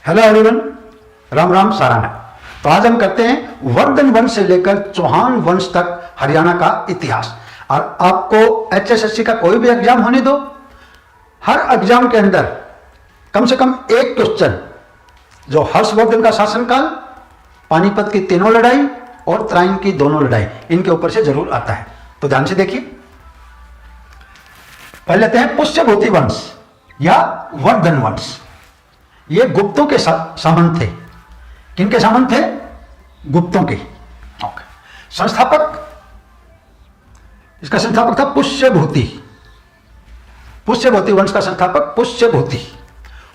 Hello everyone, Ram Ram सारा है। तो आज हम करते हैं वर्धन वंश से लेकर चौहान वंश तक हरियाणा का इतिहास। और आपको एचएसएससी का कोई भी एग्जाम होने दो, हर एग्जाम के अंदर कम से कम एक क्वेश्चन जो हर्षवर्धन का शासनकाल, पानीपत की तीनों लड़ाई और तराइन की दोनों लड़ाई, इनके ऊपर से जरूर आता है। तो ध्यान से देखिए। पहले लेते हैं पुष्यभूति वंश या वर्धन वंश। ये गुप्तों के सामंत थे। किनके सामंत थे? गुप्तों के। संस्थापक, इसका संस्थापक था पुष्यभूति। पुष्यभूति वंश का संस्थापक पुष्यभूति।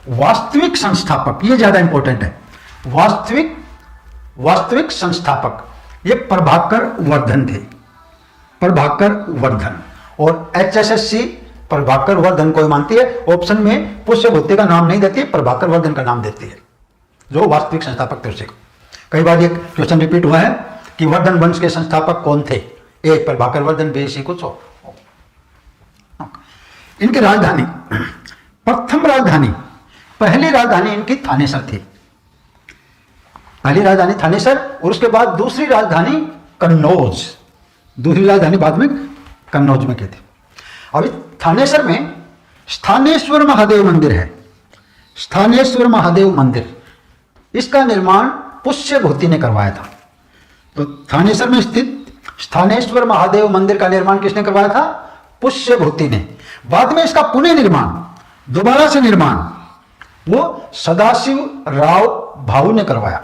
वास्तविक संस्थापक, ये ज्यादा इंपॉर्टेंट है, वास्तविक संस्थापक ये प्रभाकर वर्धन थे। प्रभाकर वर्धन। और एचएसएससी प्रभाकर वर्धन को मानती है। ऑप्शन में पुष्यभूति का नाम नहीं देती है, प्रभाकर वर्धन का नाम देती है, जो वास्तविक संस्थापक थे। उसे कई बार एक क्वेश्चन रिपीट हुआ है कि वर्धन वंश के संस्थापक कौन थे? एक प्रभाकर वर्धन, बी सी कुछ हो। इनकी राजधानी, प्रथम राजधानी, पहली राजधानी इनकी थानेसर थी। पहली राजधानी थानेसर और उसके बाद दूसरी राजधानी कन्नौज। दूसरी राजधानी बाद में कन्नौज में की थी। अभी थानेसर में स्थानेश्वर महादेव मंदिर है। स्थानेश्वर महादेव मंदिर, इसका निर्माण पुष्यभूति ने करवाया था। तो थानेसर में स्थित स्थानेश्वर महादेव मंदिर का निर्माण किसने करवाया था? पुष्यभूति ने। बाद में इसका पुनः निर्माण, दोबारा से निर्माण, वो सदाशिव राव भाऊ ने करवाया।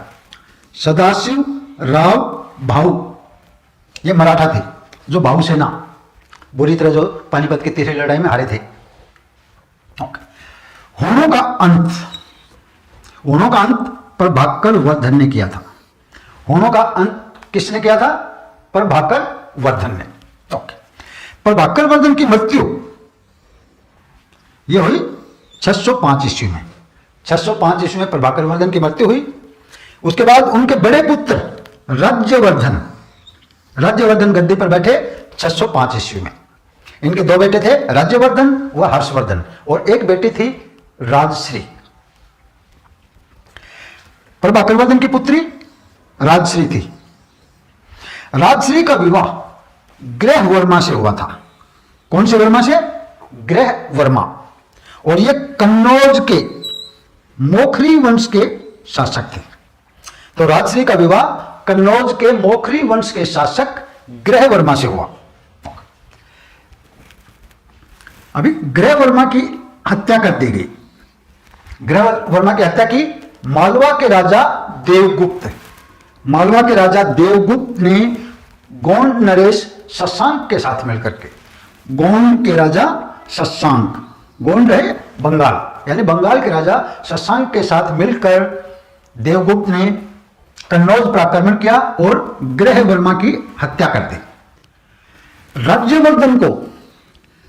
सदाशिव राव भाऊ, ये मराठा थे जो भाऊ सेना बुरी तरह जो पानीपत की तीसरी लड़ाई में हारे थे। होनों का अंत प्रभाकर वर्धन ने किया था। होनों का अंत किसने किया था? प्रभाकर वर्धन ने। प्रभाकर वर्धन की मृत्यु यह हुई 605 ईस्वी में। 605 ईस्वी में प्रभाकर वर्धन की मृत्यु हुई। उसके बाद उनके बड़े पुत्र राज्यवर्धन गद्दी पर बैठे 605 ईस्वी में। इनके दो बेटे थे, राज्यवर्धन व हर्षवर्धन, और एक बेटी थी राजश्री। प्रभाकर वर्धन की पुत्री राजश्री थी। राजश्री का विवाह ग्रह वर्मा से हुआ था। कौन से वर्मा से? ग्रह वर्मा। और ये कन्नौज के मोखरी वंश के शासक थे। तो राजश्री का विवाह कन्नौज के मोखरी वंश के शासक ग्रह वर्मा से हुआ। अभी ग्रह वर्मा की हत्या कर दी गई। ग्रह वर्मा की हत्या की मालवा के राजा देवगुप्त। मालवा के राजा देवगुप्त ने गोंड नरेश शशांक के साथ मिलकर के, गोंड के राजा शशांक, गोंड है बंगाल, यानी बंगाल के राजा शशांक के साथ मिलकर देवगुप्त ने कन्नौज पर आक्रमण किया और ग्रह वर्मा की हत्या कर दी।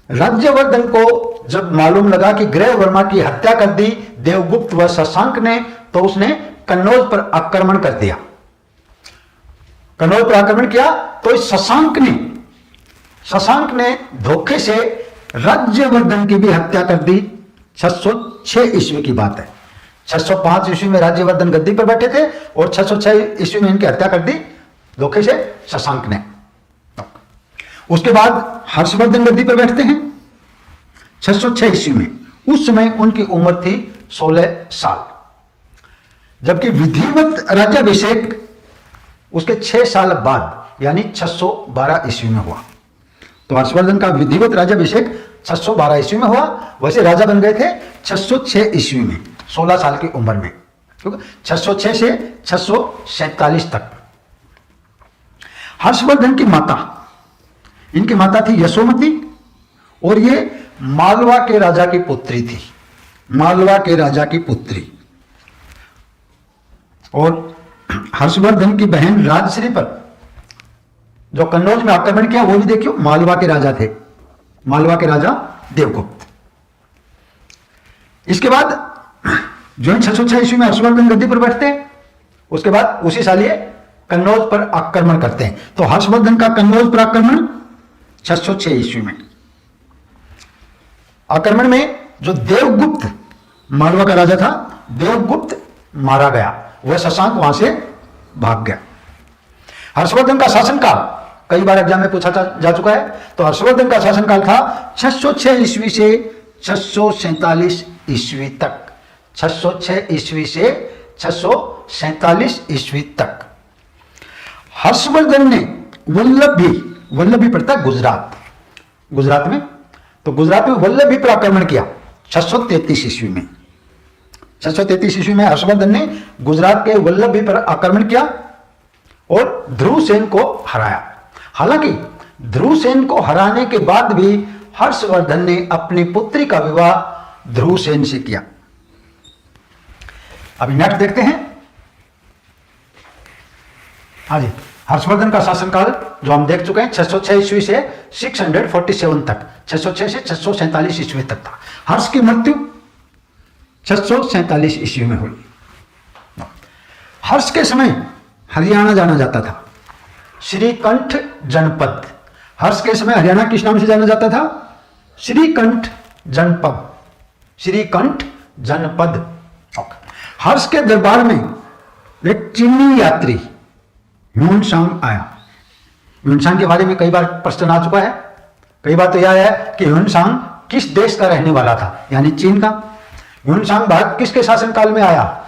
राज्यवर्धन को जब मालूम लगा कि ग्रह वर्मा की हत्या कर दी देवगुप्त व शशांक ने, तो उसने कन्नौज पर आक्रमण कर दिया। कन्नौज पर आक्रमण किया तो इस शशांक ने धोखे से राज्यवर्धन की भी हत्या कर दी। 606 ईस्वी की बात है। 605 ईस्वी में राज्यवर्धन गद्दी पर बैठे थे और 606 ईस्वी में इनकी हत्या कर दी धोखे से शशांक ने। उसके बाद हर्षवर्धन गद्दी पर बैठते हैं 606 ईस्वी में। उस समय उनकी उम्र थी 16 साल, जबकि विधिवत राज्याभिषेक उसके 6 साल बाद यानी 612 ईस्वी में हुआ। तो हर्षवर्धन का विधिवत राज्याभिषेक 612 ईस्वी में हुआ। वैसे राजा बन गए थे 606 ईस्वी में 16 साल की उम्र में, क्योंकि 606 से 647 तक। हर्षवर्धन की माता, इनकी माता थी यशोमती, और ये मालवा के राजा की पुत्री थी। मालवा के राजा की पुत्री। और हर्षवर्धन की बहन राजश्री पर जो कन्नौज में आक्रमण किया वो भी देखियो मालवा के राजा थे, मालवा के राजा देवगुप्त। इसके बाद जो 606 ईस्वी में हर्षवर्धन गद्दी पर बैठते हैं, उसके बाद उसी साल ये कन्नौज पर आक्रमण करते हैं। तो हर्षवर्धन का कन्नौज पर आक्रमण 606 ईस्वी में। आक्रमण में जो देवगुप्त मालवा का राजा था, देवगुप्त मारा गया, वह शशांक वहां से भाग गया। हर्षवर्धन का शासनकाल कई बार एग्जाम में पूछा जा चुका है। तो हर्षवर्धन का शासनकाल था 606 ईस्वी से 647 ईस्वी तक। 606 ईस्वी से 647 ईस्वी तक हर्षवर्धन ने वल्लभी पड़ता है गुजरात में, तो गुजरात में वल्लभी पर आक्रमण किया 633 ईस्वी में। 633 ईस्वी में हर्षवर्धन ने गुजरात के वल्लभी पर आक्रमण किया और ध्रुवसेन को हराया। हालांकि ध्रुवसेन को हराने के बाद भी हर्षवर्धन ने अपनी पुत्री का विवाह ध्रुवसेन से किया। अभी नेक्स्ट देखते हैं। हाँ जी, हर्षवर्धन का शासनकाल जो हम देख चुके हैं 606 ईस्वी से 647 तक, 606 से 647 ईस्वी तक था। हर्ष की मृत्यु 647 ईस्वी में हुई। हर्ष के समय हरियाणा जाना जाता था, श्रीकंठ जनपद। हर्ष के समय हरियाणा किस नाम से जाना जाता था? श्रीकंठ जनपद, श्रीकंठ जनपद। हर्ष के दरबार में एक चीनी यात्री ह्यूनसांग आया। ह्यूनसांग के बारे में कई बार प्रश्न आ चुका है। कई बार तो यह है कि ह्यूनसांग किस देश का रहने वाला था, यानी चीन का। ह्यूनसांग भारत किसके शासनकाल में आया?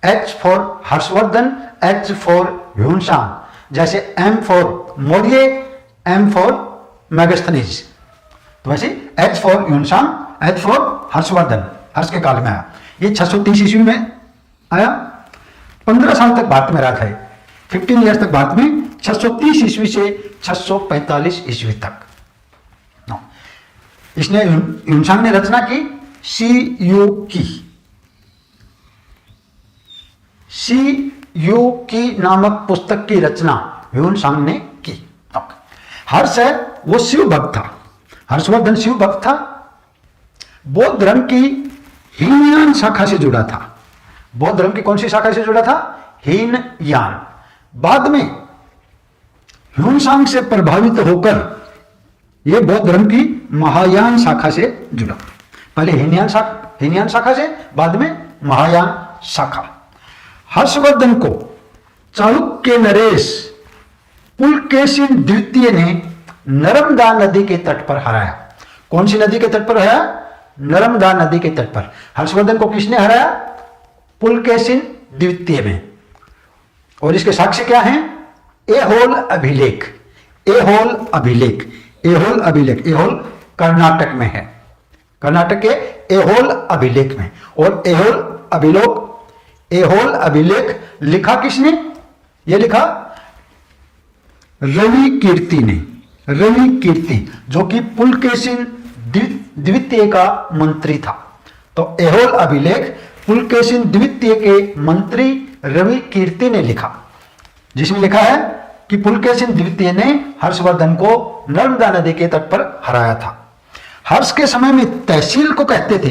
H for Harshvardhan, H for Hiuen Tsang. जैसे M for Maurya, M for Megasthenes, तो वैसे H for Hiuen Tsang, H for Harshvardhan Harsh के काल में आया। ये 630 ईस्वी में आया। 15 साल तक भारत में रहा था, 15 ईयर्स तक भारत में, 630 ईस्वी से 645 ईस्वी तक। इसने ह्यूनसांग ने रचना की CU की नामक पुस्तक की रचना ह्यूनसांग ने की। हर्ष है वो शिव भक्त था, हर्षवर्धन शिव भक्त था, बौद्ध धर्म की हीनयान शाखा से जुड़ा था। बौद्ध धर्म की कौन सी शाखा से जुड़ा था? हीनयान। बाद में ह्यूनसांग से प्रभावित होकर यह बौद्ध धर्म की महायान शाखा से जुड़ा। पहले हीनयान शाखा से, बाद में महायान शाखा। हर्षवर्धन को चालुक्य नरेश पुलकेशिन द्वितीय ने नर्मदा नदी के तट पर हराया। कौन सी नदी के तट पर हराया? नर्मदा नदी के तट पर। हर्षवर्धन को किसने हराया? पुलकेशिन द्वितीय में। और इसके साक्ष्य क्या हैं? एहोल अभिलेख। एहोल अभिलेख, एहोल अभिलेख, एहोल कर्नाटक में है, कर्नाटक के एहोल अभिलेख में। और एहोल अभिलेख लिखा किसने? यह लिखा रवि कीर्ति ने। रवि कीर्ति जो कि पुलकेशिन द्वितीय का मंत्री था। तो एहोल अभिलेख पुलकेशिन द्वितीय के मंत्री रवि कीर्ति ने लिखा, जिसमें लिखा है कि पुलकेशिन द्वितीय ने हर्षवर्धन को नर्मदा नदी के तट पर हराया था। हर्ष के समय में तहसील को कहते थे,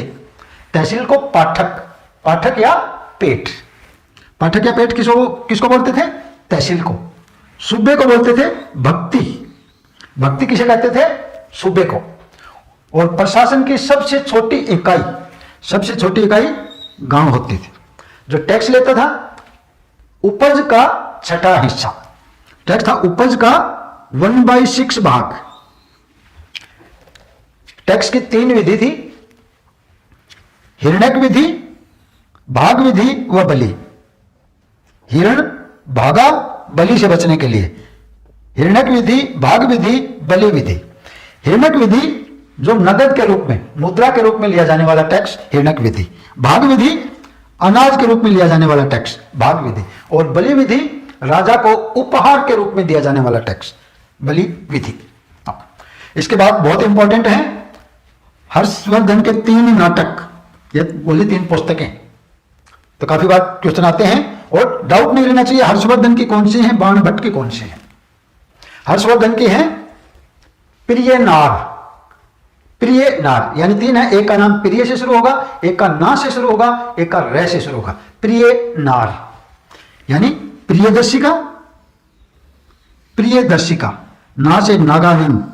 तहसील को पाठक या पेट। पाठक या पेट किसको बोलते थे? तहसील को। सूबे को बोलते थे भक्ति। भक्ति किसे कहते थे? सूबे को। और प्रशासन की सबसे छोटी इकाई गांव होती थी। जो टैक्स लेता था उपज का 6वां हिस्सा, टैक्स था उपज का 1/6 भाग। टैक्स की 3 विधि थी, हिरण्यक विधि, भाग विधि व बलि। हिरण भागा बलि से बचने के लिए। हिरण्यक विधि, भाग विधि, बलि विधि। हिरण्यक विधि जो नगद के रूप में, मुद्रा के रूप में लिया जाने वाला टैक्स, हिरण्यक विधि। भाग विधि अनाज के रूप में लिया जाने वाला टैक्स, भाग विधि। और बलि विधि राजा को उपहार के रूप में दिया जाने वाला टैक्स, बलि विधि। इसके बाद बहुत इंपॉर्टेंट है हर्षवर्धन के 3 नाटक, ये बोली 3 पुस्तकें। तो काफी बार क्वेश्चन आते हैं और डाउट नहीं रहना चाहिए हर्षवर्धन की कौन सी है, बाण भट्ट की कौन सी है। हर्षवर्धन की है प्रिय नार। प्रिय नार यानी 3 है, एक का नाम प्रिय से शुरू होगा, एक का ना से शुरू होगा, एक का रे से शुरू होगा। प्रिय नार यानी प्रियदर्शिका, प्रियदर्शिका, ना से नागानंद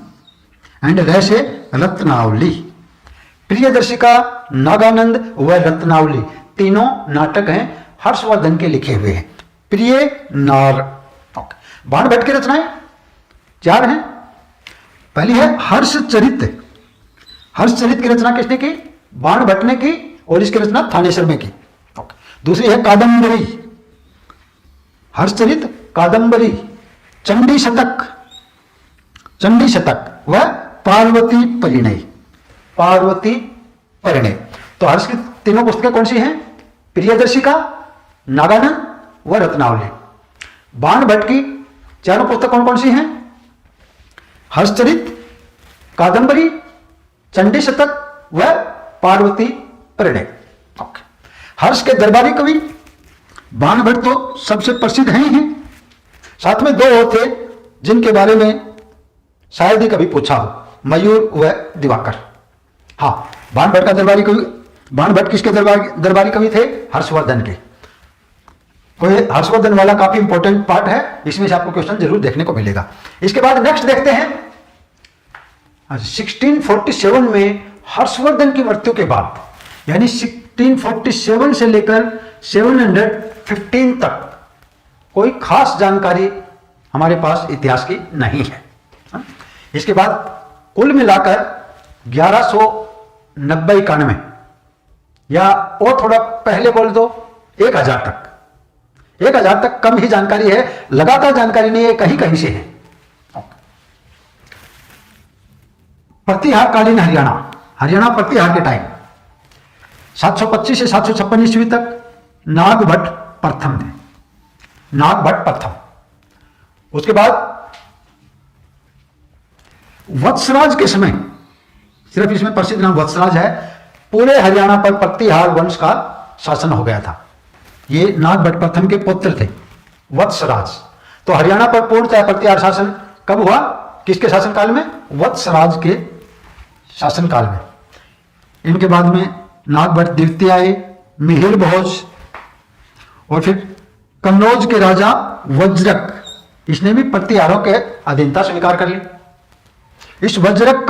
एंड रे से रत्नावली। प्रियदर्शिका, नागानंद व रत्नावली तीनों नाटक हैं हर्षवर्धन के लिखे हुए हैं। प्रिय नार। बाणभट्ट की रचनाएं 4 हैं। पहली है हर्षचरित। हर्षचरित की रचना किसने की? बाणभट्ट ने की, और इसकी रचना थानेसर में की। दूसरी है कादंबरी। हर्षचरित, कादंबरी, चंडी शतक। चंडी शतक वह पार्वती परिणय। पार्वती परिणय। तो हर्ष की तीनों पुस्तकें कौन सी हैं? प्रियदर्शिका, नागानंद व रत्नावली। बाणभट्ट की चारों पुस्तक कौन कौन सी हैं? हर्षचरित, कादंबरी, चंडी शतक व पार्वती परिणय। हर्ष के दरबारी कवि बाणभट्ट तो सबसे प्रसिद्ध हैं ही, साथ में 2 और थे जिनके बारे में शायद ही कभी पूछा हो, मयूर व दिवाकर। हाँ, बाणभट्ट का दरबारी कवि, बाणभट्ट किसके दरबारी कवि थे? हर्षवर्धन के। कोई हर्षवर्धन वाला काफी इंपॉर्टेंट पार्ट है, इसमें से आपको क्वेश्चन जरूर देखने को मिलेगा। इसके बाद नेक्स्ट देखते हैं 1647 में हर्षवर्धन की मृत्यु के बाद, यानी 1647 से लेकर 715 तक कोई खास जानकारी हमारे पास इतिहास की नहीं है। इसके बाद कुल मिलाकर 1190-91 या और थोड़ा पहले बोल दो 1000 तक कम ही जानकारी है, लगातार जानकारी नहीं है, कहीं कहीं से है। प्रतिहार कालीन हरियाणा प्रतिहार के टाइम 725 से 756 ईस्वी तक नागभट्ट प्रथम थे। नागभट्ट प्रथम। उसके बाद वत्सराज के समय, सिर्फ इसमें प्रसिद्ध नाम वत्सराज है, पूरे हरियाणा पर प्रतिहार वंश का शासन हो गया था। ये नागभट्ट प्रथम के पुत्र थे, वत्सराज। तो हरियाणा पर पूर्णतः प्रतिहार शासन कब हुआ? किसके शासनकाल में? वत्सराज के शासनकाल में। इनके बाद में नागभट्ट द्वितीय आए, मिहिर भोज, और फिर कन्नौज के राजा वज्रक, इसने भी प्रतिहारों के अधीनता स्वीकार कर ली। इस वज्रक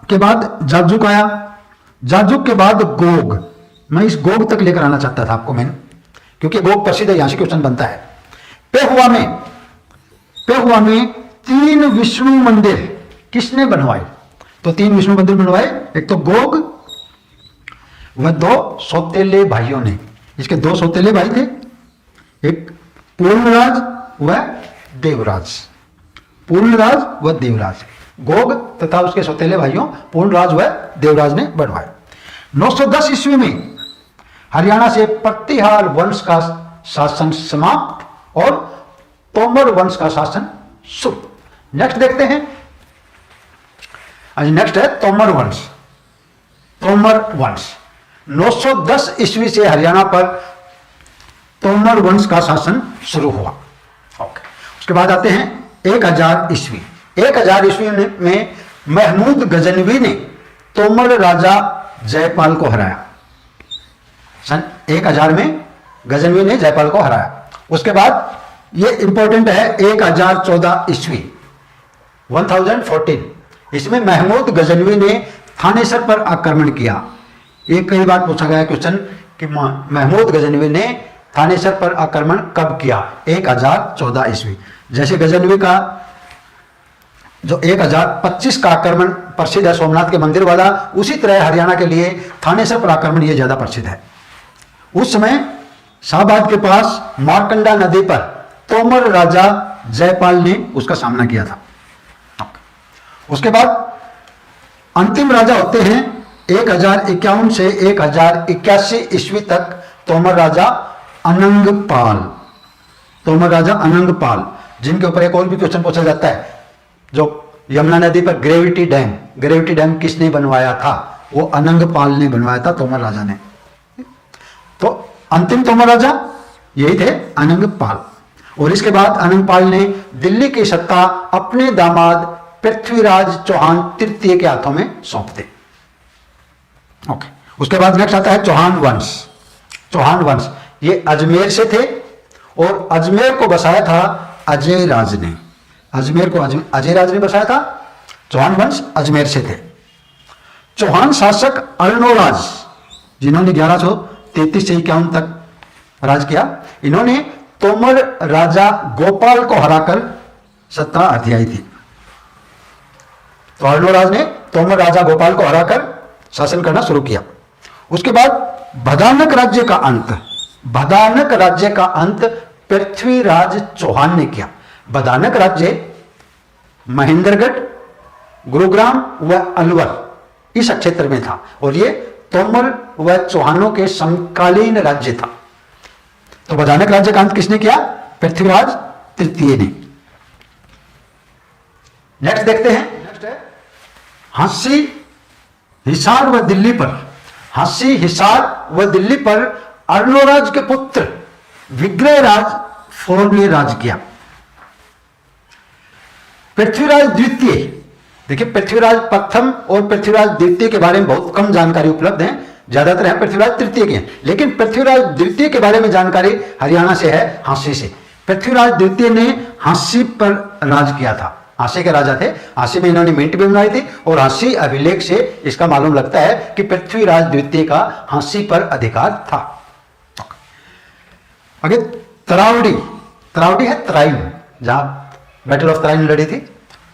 के बाद जाजुक आया, जाजुक के बाद गोग। मैं इस गोग तक लेकर आना चाहता था आपको, मैंने, क्योंकि गोग प्रसिद्ध है, यहां से क्वेश्चन बनता है। पेहुआ में 3 विष्णु मंदिर किसने बनवाए? तो 3 विष्णु मंदिर बनवाए, एक तो गोग व 2 सौतेले भाइयों ने। इसके 2 सौतेले भाई थे, एक पूर्णराज व देवराज। पूर्णराज व देवराज, गोग तथा उसके सौतेले भाइयों पूर्णराज व देवराज ने बनवाए। 910 ईस्वी में हरियाणा से प्रतिहार वंश का शासन समाप्त और तोमर वंश का शासन शुरू। नेक्स्ट देखते हैं, नेक्स्ट है तोमर वंश। तोमर वंश 910 ईस्वी से हरियाणा पर तोमर वंश का शासन शुरू हुआ। उसके बाद आते हैं 1000 ईस्वी। 1000 ईस्वी में महमूद गजनवी ने तोमर राजा जयपाल को हराया। सन 1000 में गजनवी ने जयपाल को हराया। उसके बाद ये इंपॉर्टेंट है 1014 ईस्वी 1014, इसमें महमूद गजनवी ने थानेसर पर आक्रमण किया। एक कई बार पूछा गया क्वेश्चन कि महमूद गजनवी ने थानेसर पर आक्रमण कब किया? 1014 ईस्वी। जैसे गजनवी का जो 1025 का आक्रमण प्रसिद्ध है, सोमनाथ के मंदिर वाला, उसी तरह हरियाणा के लिए थानेसर पर आक्रमण ये ज्यादा प्रसिद्ध है। उस समय शाहबाद के पास मारकंडा नदी पर तोमर राजा जयपाल ने उसका सामना किया था। उसके बाद अंतिम राजा होते हैं 1051 से 1081 ईस्वी तक तोमर राजा अनंगपाल। तोमर राजा अनंगपाल, जिनके ऊपर एक और भी क्वेश्चन पूछा जाता है, जो यमुना नदी पर ग्रेविटी डैम किसने बनवाया था? वो अनंगपाल ने बनवाया था, तोमर राजा ने। तो अंतिम तोमर राजा यही थे, अनंगपाल। और इसके बाद अनंगपाल ने दिल्ली की सत्ता अपने दामाद पृथ्वीराज चौहान तृतीय के हाथों में सौंप दी। ओके, उसके बाद नेक्स्ट आता है चौहान वंश। चौहान वंश ये अजमेर से थे और अजमेर को बसाया था अजय राज ने। अजमेर को अजय राज ने बसाया था। चौहान वंश अजमेर से थे। चौहान शासक अर्णोराज, जिन्होंने 1133 से 51 तक राज किया। इन्होंने तोमर राजा गोपाल को हराकर सत्ता अधियाई थी। तो अर्णोराज ने तोमर राजा गोपाल को हराकर शासन करना शुरू किया। उसके बाद भदानक राज्य का अंत, भदानक राज्य का अंत पृथ्वीराज चौहान ने किया। भदानक राज्य महेंद्रगढ़, गुरुग्राम व अलवर इस क्षेत्र में था और ये तोमर व चौहानों के समकालीन राज्य था। तो भदानक राज्य का अंत किसने किया? पृथ्वीराज तृतीय ने। नेक्स्ट देखते हैं, नेक्स्ट है हांसी, हिसार व दिल्ली पर। हांसी, हिसार व दिल्ली पर अर्णोराज के पुत्र विग्रहराज फोर ने राज किया। पृथ्वीराज द्वितीय, देखिए पृथ्वीराज प्रथम और पृथ्वीराज द्वितीय के बारे में बहुत कम जानकारी उपलब्ध है, ज्यादातर है पृथ्वीराज तृतीय के, लेकिन पृथ्वीराज द्वितीय के बारे में जानकारी हरियाणा से है, हांसी से। पृथ्वीराज द्वितीय ने हांसी पर राज किया था। हांसी के राजा थे, हांसी में इन्होंने मिंट भी बनाई थी और हांसी अभिलेख से इसका मालूम लगता है कि पृथ्वीराज द्वितीय का हांसी पर अधिकार था। आगे तरावड़ी, तरावड़ी है त्राइन, जहां बैटल ऑफ त्राइन लड़ी थी।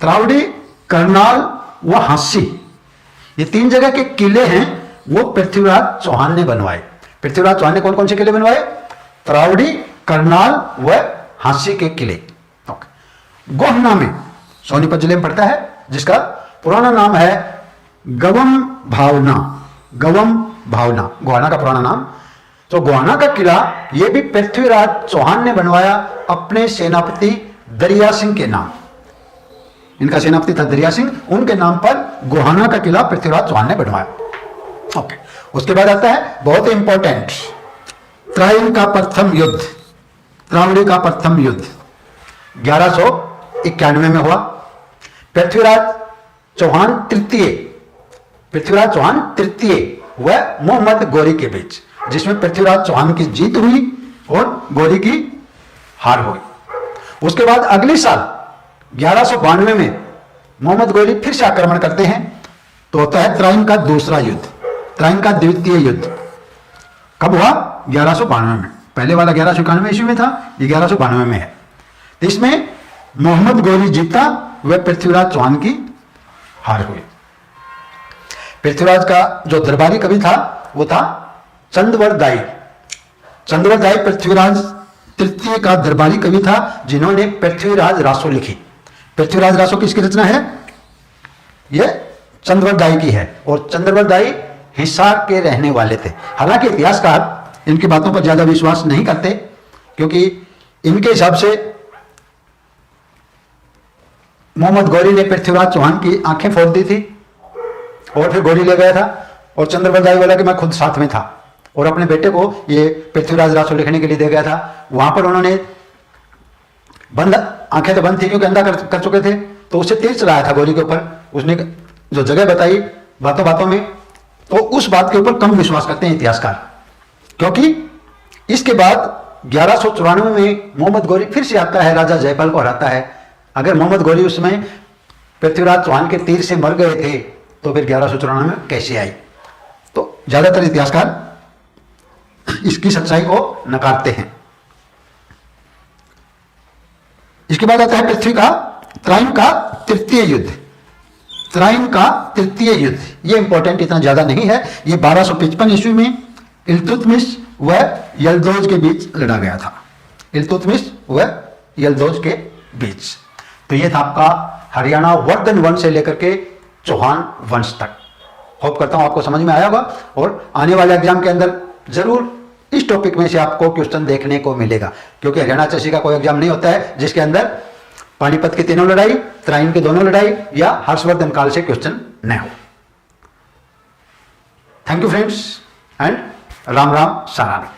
तरावड़ी, करनाल व हांसी, ये तीन जगह के किले हैं वो पृथ्वीराज चौहान ने बनवाए। पृथ्वीराज चौहान ने कौन कौन से किले बनवाए? तरावड़ी, करनाल व हांसी के किले। गोहना में, सोनीपत जिले में पड़ता है, जिसका पुराना नाम है गवम भावना। गवम भावना गोहाना का पुराना नाम। तो गोहाना का किला यह भी पृथ्वीराज चौहान ने बनवाया अपने सेनापति दरिया सिंह के नाम। इनका सेनापति था दरिया सिंह, उनके नाम पर गोहाना का किला पृथ्वीराज चौहान ने बनवाया। ओके, उसके बाद आता है बहुत इंपॉर्टेंट, त्राइन का प्रथम युद्ध। त्रावड़ी का प्रथम युद्ध 1191 में हुआ। पृथ्वीराज चौहान तृतीय, पृथ्वीराज चौहान तृतीय व मोहम्मद गौरी के बीच, जिसमें पृथ्वीराज चौहान की जीत हुई और गौरी की हार हुई। उसके बाद अगले साल 1192 में मोहम्मद गौरी फिर से आक्रमण करते हैं, तो होता है त्राइन का दूसरा युद्ध, त्राइन का द्वितीय युद्ध। कब हुआ? 1192 में। पहले वाला 1191 ईस्वी में था, ये 1192 में है। तो इसमें मोहम्मद गौरी जीता व पृथ्वीराज चौहान की हार हुई। पृथ्वीराज का जो दरबारी कवि था वो था चंद्रवरदाई। चंद्रवरदाई पृथ्वीराज तृतीय का दरबारी कवि था, जिन्होंने पृथ्वीराज रासो लिखी। पृथ्वीराज रासो किसकी रचना है? यह चंद्रवरदाई की है और चंद्रवरदाई हिसार के रहने वाले थे। हालांकि इतिहासकार इनकी बातों पर ज्यादा विश्वास नहीं करते, क्योंकि इनके हिसाब से मोहम्मद गौरी ने पृथ्वीराज चौहान की आंखें फोड़ दी थी और फिर गौरी ले गया था, और चंद्रवरदाई बोला कि मैं खुद साथ में था और अपने बेटे को ये पृथ्वीराज रासो लिखने के लिए दे गया था। वहां पर उन्होंने बंद, आंखें तो बंद थी क्योंकि अंधा कर चुके थे, तो उससे तीर चलाया था गौरी के ऊपर। उसने जो जगह बताई बातों बातों में, तो उस बात के ऊपर कम विश्वास करते हैं इतिहासकार, क्योंकि इसके बाद 1194 में मोहम्मद गौरी फिर से आता है, राजा जयपाल को हराता है। अगर मोहम्मद गौरी उसमें पृथ्वीराज चौहान के तीर से मर गए थे तो फिर 1194 में कैसे आई? तो ज्यादातर इतिहासकार इसकी सच्चाई को नकारते हैं। इसके बाद आता है पृथ्वी का त्राइन का तृतीय युद्ध। त्राइन का तृतीय युद्ध ये इंपॉर्टेंट इतना ज्यादा नहीं है। ये 1255 ईस्वी में इल्तुतमिश व यल्दौज के बीच लड़ा गया था। इल्तुतमिश व यल्दौज के बीच। तो ये था आपका हरियाणा वर्धन वंश से लेकर के चौहान वंश तक। होप करता हूं आपको समझ में आया होगा, और आने वाले एग्जाम के अंदर जरूर इस टॉपिक में से आपको क्वेश्चन देखने को मिलेगा, क्योंकि हरियाणा चसी का कोई एग्जाम नहीं होता है जिसके अंदर पानीपत की तीनों लड़ाई, त्राइन की दोनों लड़ाई या हर्षवर्धन काल से क्वेश्चन न हो। Thank you friends and Ram Ram सारानी।